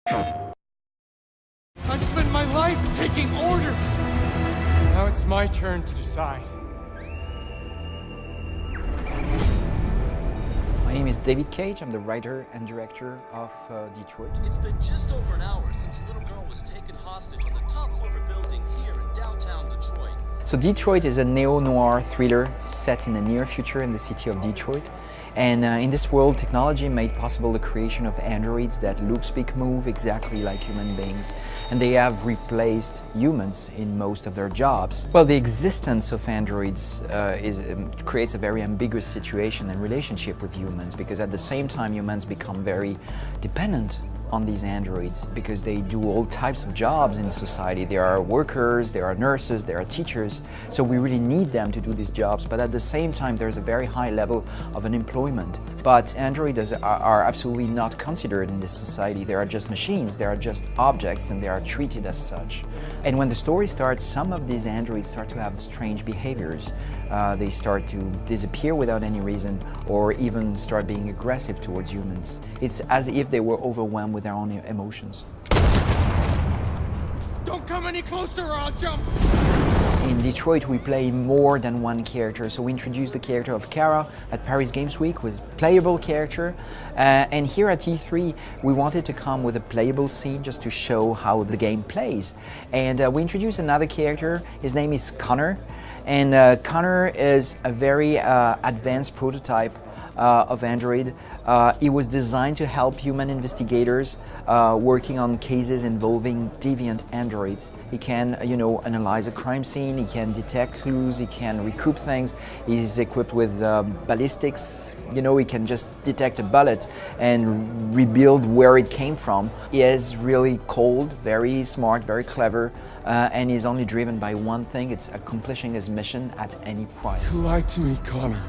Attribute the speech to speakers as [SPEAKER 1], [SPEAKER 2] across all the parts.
[SPEAKER 1] I've spent my life taking orders! Now it's my turn to decide.
[SPEAKER 2] My name is David Cage. I'm the writer and director of Detroit.
[SPEAKER 3] It's been just over an hour since a little girl was taken hostage on the top floor of a building here in downtown Detroit.
[SPEAKER 2] So Detroit is a neo-noir thriller set in the near future in the city of Detroit. And in this world, technology made possible the creation of androids that look, speak, move exactly like human beings. And they have replaced humans in most of their jobs. Well, the existence of androids creates a very ambiguous situation and relationship with humans, because at the same time humans become very dependent on these androids because they do all types of jobs in society. There are workers, there are nurses, there are teachers, so we really need them to do these jobs, but at the same time there's a very high level of unemployment. But androids are absolutely not considered in this society. They are just machines, they are just objects, and they are treated as such. And when the story starts, some of these androids start to have strange behaviors. They start to disappear without any reason, or even start being aggressive towards humans. It's as if they were overwhelmed with their own emotions.
[SPEAKER 1] Don't come any closer or I'll jump!
[SPEAKER 2] In Detroit we play more than one character, so we introduced the character of Kara at Paris Games Week with playable character, and here at E3 we wanted to come with a playable scene just to show how the game plays. And we introduced another character. His name is Connor, and Connor is a very advanced prototype of android. It was designed to help human investigators working on cases involving deviant androids. He can, analyze a crime scene, he can detect clues, he can recoup things. He's equipped with ballistics, he can just detect a bullet and rebuild where it came from. He is really cold, very smart, very clever, and he's only driven by one thing: it's accomplishing his mission at any price.
[SPEAKER 1] You lied to me, Connor.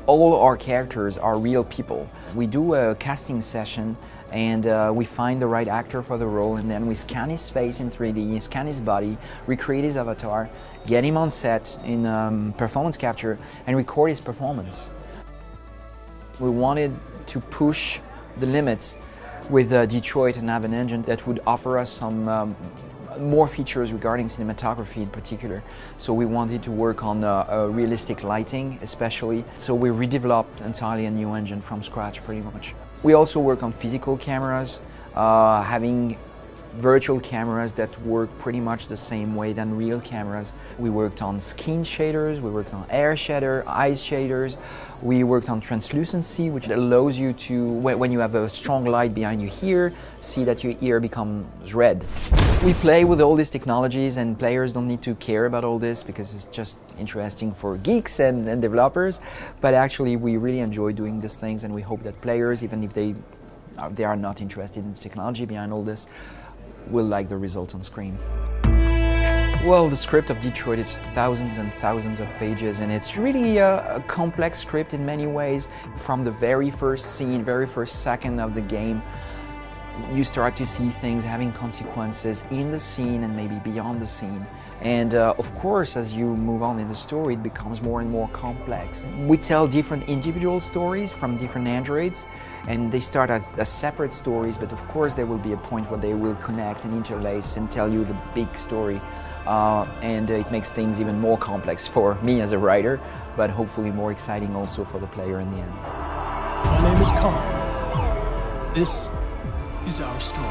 [SPEAKER 2] All our characters are real people. We do a casting session and we find the right actor for the role, and then we scan his face in 3D, scan his body, recreate his avatar, get him on set in performance capture, and record his performance. We wanted to push the limits with Detroit and have an engine that would offer us some more features regarding cinematography in particular. So we wanted to work on realistic lighting especially. So we redeveloped entirely a new engine from scratch pretty much. We also work on physical cameras, having virtual cameras that work pretty much the same way than real cameras. We worked on skin shaders, we worked on air shader, eyes shaders. We worked on translucency, which allows you to, when you have a strong light behind you here, see that your ear becomes red. We play with all these technologies, and players don't need to care about all this because it's just interesting for geeks and developers. But actually we really enjoy doing these things, and we hope that players, even if they are not interested in the technology behind all this, will like the result on screen. Well, the script of Detroit, it's thousands and thousands of pages, and it's really a complex script in many ways. From the very first scene, very first second of the game, you start to see things having consequences in the scene and maybe beyond the scene. And of course, as you move on in the story, it becomes more and more complex. We tell different individual stories from different androids, and they start as separate stories, but of course there will be a point where they will connect and interlace and tell you the big story. And it makes things even more complex for me as a writer, but hopefully more exciting also for the player in the end.
[SPEAKER 4] My name is Connor. This is our story.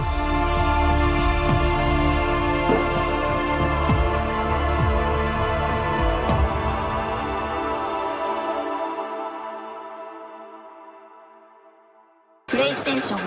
[SPEAKER 5] PlayStation